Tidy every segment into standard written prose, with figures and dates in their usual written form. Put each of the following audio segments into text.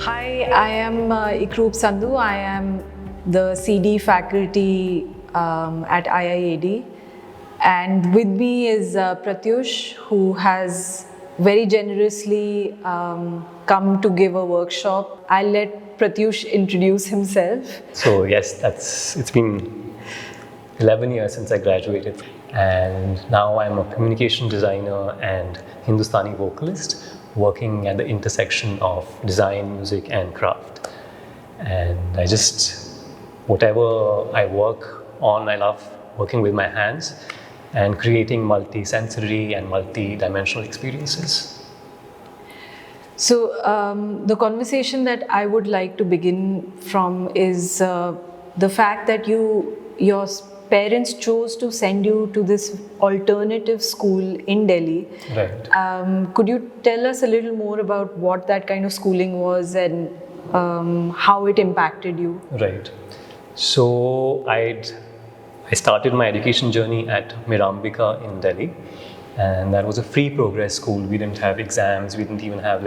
Hi, I am Ikroop Sandhu. I am the CD faculty at IIAD. And with me is Pratyush, who has very generously come to give a workshop. I'll let Pratyush introduce himself. So yes, it's been 11 years since I graduated, and now I'm a communication designer and Hindustani vocalist working at the intersection of design, music and craft. And whatever I work on, I love working with my hands and creating multisensory and multi-dimensional experiences. So the conversation that I would like to begin from is the fact that your parents chose to send you to this alternative school in Delhi. Right. Could you tell us a little more about what that kind of schooling was and how it impacted you? Right. So I started my education journey at Mirambika in Delhi, and that was a free progress school. We didn't have exams, we didn't even have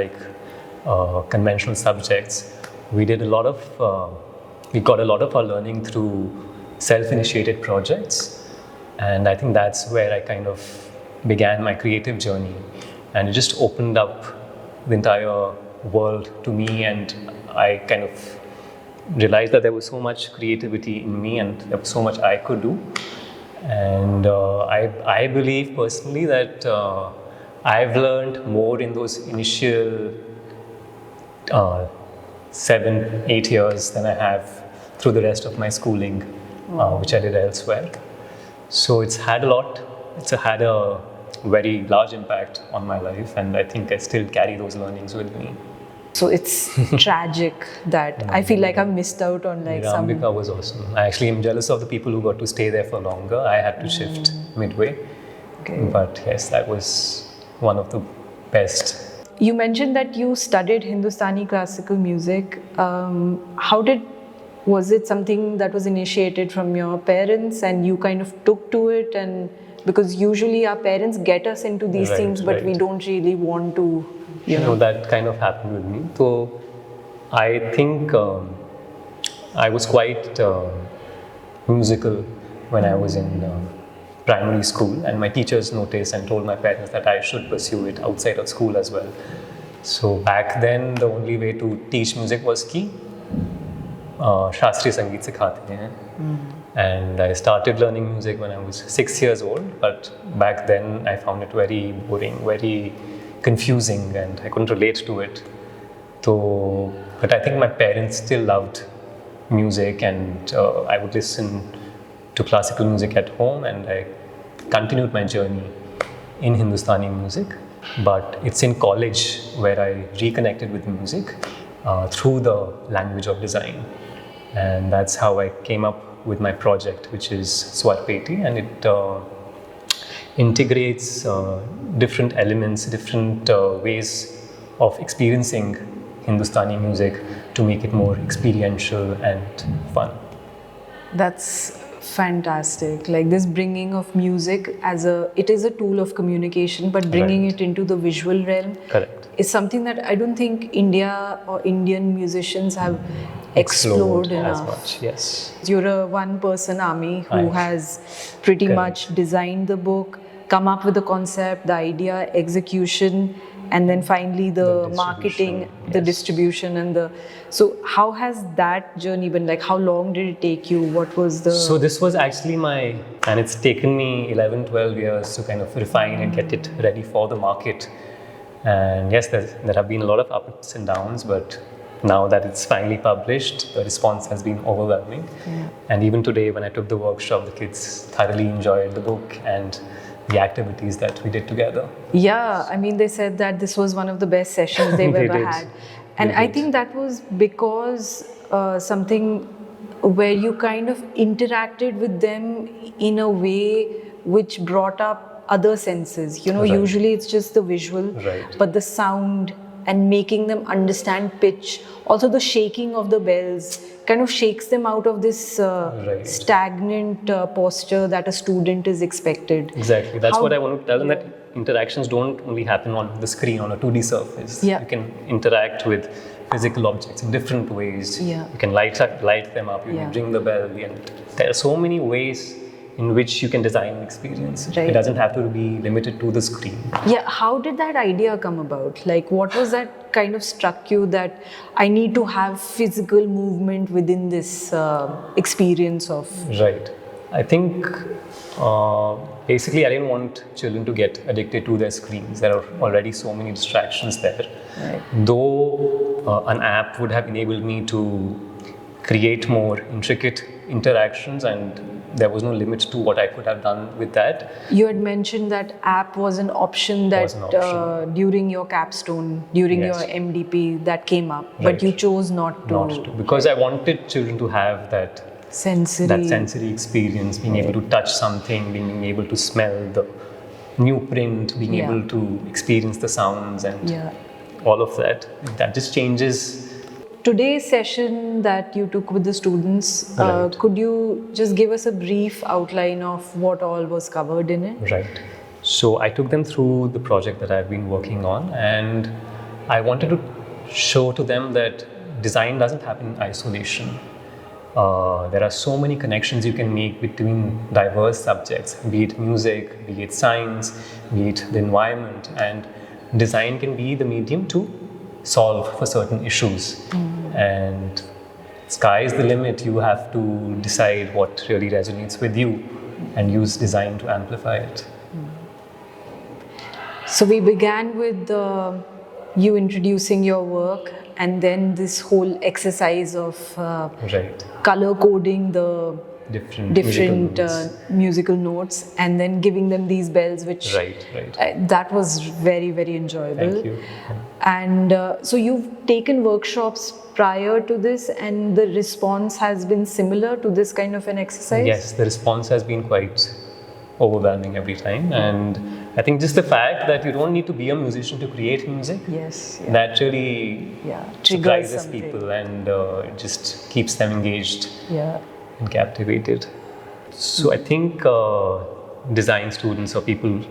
conventional subjects. We got a lot of our learning through self-initiated projects, and I think that's where I kind of began my creative journey, and it just opened up the entire world to me, and I kind of realized that there was so much creativity in me and there was so much I could do. And I believe personally that I've learned more in those initial 7-8 years than I have through the rest of my schooling, which I did elsewhere. So it's had a very large impact on my life, and I think I still carry those learnings with me. So it's tragic that I feel like I've missed out on some... Mirambika was awesome. I actually am jealous of the people who got to stay there for longer. I had to shift midway. Okay. But yes, that was one of the best. You mentioned that you studied Hindustani classical music. Was it something that was initiated from your parents and you kind of took to it? And because usually our parents get us into these things, but we don't really want to, you know. That kind of happened with me. So I think I was quite musical when I was in primary school, and my teachers noticed and told my parents that I should pursue it outside of school as well. So back then, the only way to teach music was ki Shastri Sangeet sikhate hain. And I started learning music when I was 6 years old, but back then I found it very boring, very confusing, and I couldn't relate to it. But I think my parents still loved music, and I would listen to classical music at home, and I continued my journey in Hindustani music. But it's in college where I reconnected with music through the language of design. And that's how I came up with my project, which is Swarpeti, and it integrates different elements, different ways of experiencing Hindustani music to make it more experiential and fun. That's fantastic. Like this bringing of music it is a tool of communication, but bringing it into the visual realm is something that I don't think India or Indian musicians have explored enough. As much, yes. You're a one-person army who has pretty much designed the book, come up with the concept, the idea, execution, and then finally the marketing, the distribution, and so how has that journey been? Like, how long did it take you? What was the... So this was actually and it's taken me 11-12 years to kind of refine and get it ready for the market. And yes, there have been a lot of ups and downs, but now that it's finally published, the response has been overwhelming. Yeah. And even today, when I took the workshop, the kids thoroughly enjoyed the book and the activities that we did together. Yeah, I mean, they said that this was one of the best sessions they've ever had. And I think that was because something where you kind of interacted with them in a way which brought up other senses. Usually it's just the visual, but the sound and making them understand pitch. Also, the shaking of the bells kind of shakes them out of this stagnant posture that a student is expected. Exactly. That's what I want to tell them, that interactions don't only happen on the screen, on a 2D surface. Yeah. You can interact with physical objects in different ways. Yeah. You can light them up, you can ring the bell. And there are so many ways in which you can design an experience. Right. It doesn't have to be limited to the screen. Yeah, how did that idea come about? Like, what was that kind of struck you that I need to have physical movement within this experience of... Right. I think basically I didn't want children to get addicted to their screens. There are already so many distractions there. Right. Though an app would have enabled me to create more intricate interactions, and there was no limit to what I could have done with that. You had mentioned that app was an option that during your capstone, during your MDP, that came up, but you chose not to. Not to, because I wanted children to have that sensory experience, being able to touch something, being able to smell the new print, being able to experience the sounds and all of that. That just changes. Today's session that you took with the students, could you just give us a brief outline of what all was covered in it? Right. So I took them through the project that I've been working on, and I wanted to show to them that design doesn't happen in isolation. There are so many connections you can make between diverse subjects, be it music, be it science, be it the environment, and design can be the medium to solve for certain issues. And sky is the limit. You have to decide what really resonates with you and use design to amplify it. So we began with you introducing your work, and then this whole exercise of color coding the different musical notes, and then giving them these bells, which that was very, very enjoyable. Thank you. And so you've taken workshops prior to this, and the response has been similar to this kind of an exercise? Yes, the response has been quite overwhelming every time, and I think just the fact that you don't need to be a musician to create music, that really surprises people, and it just keeps them engaged and captivated. So I think design students or people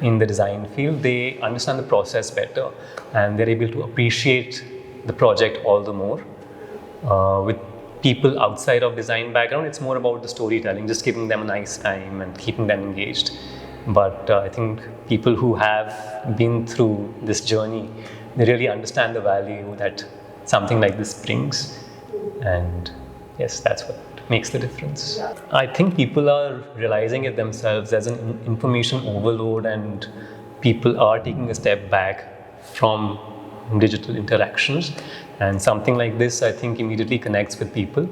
in the design field, they understand the process better, and they're able to appreciate the project all the more. With people outside of design background, it's more about the storytelling, just giving them a nice time and keeping them engaged. But I think people who have been through this journey, they really understand the value that something like this brings. And yes, that's what makes the difference. I think people are realizing it themselves as an information overload, and people are taking a step back from digital interactions. And something like this, I think, immediately connects with people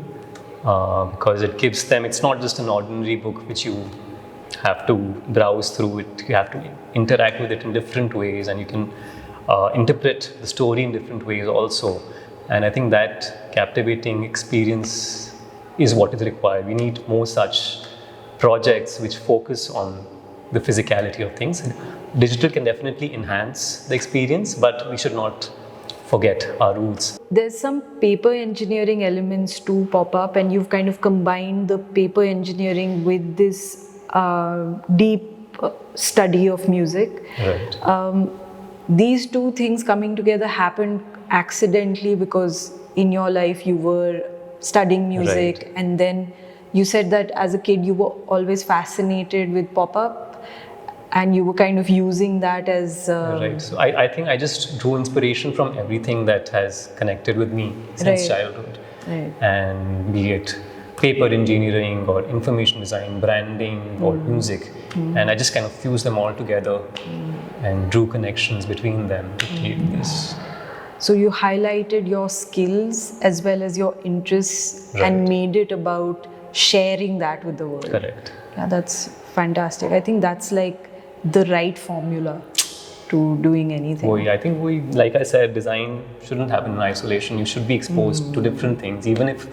because it gives them, it's not just an ordinary book which you have to browse through it. You have to interact with it in different ways, and you can interpret the story in different ways also. And I think that captivating experience is what is required. We need more such projects which focus on the physicality of things. Digital can definitely enhance the experience, but we should not forget our roots. There's some paper engineering elements to pop up, and you've kind of combined the paper engineering with this deep study of music. Right. These two things coming together happened accidentally because in your life you were studying music, and then you said that as a kid you were always fascinated with pop-up, and you were kind of using that as... Right. So I think I just drew inspiration from everything that has connected with me since childhood. Right. And be it paper engineering or information design, branding or music. And I just kind of fused them all together and drew connections between them to create this. So you highlighted your skills as well as your interests and made it about sharing that with the world. Correct. Yeah, that's fantastic. I think that's like the right formula to doing anything. Oh, yeah. I think like I said, design shouldn't happen in isolation. You should be exposed to different things. Even if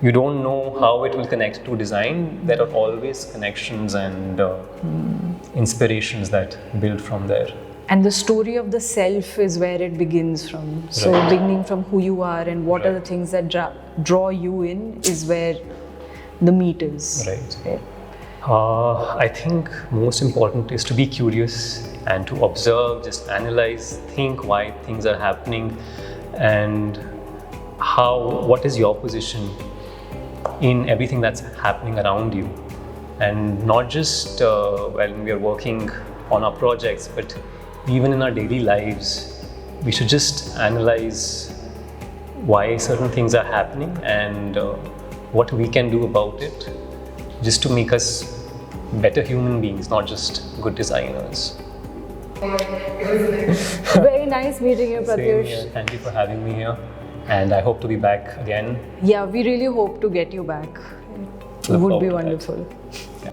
you don't know how it will connect to design, there are always connections and inspirations that build from there. and the story of the self is where it begins from. So Right. beginning from who you are and what are the Right. things that draw you in is where the meat is. Right. I think most important is to be curious and to observe, just analyze, think why things are happening, and what is your position in everything that's happening around you. And not just when we are working on our projects, but even in our daily lives, we should just analyze why certain things are happening and what we can do about it, just to make us better human beings, not just good designers. Very nice meeting you, Same Pratyush. here. Thank you for having me here, and I hope to be back again. Yeah, we really hope to get you back. It Look would be forward to that. wonderful. Yeah.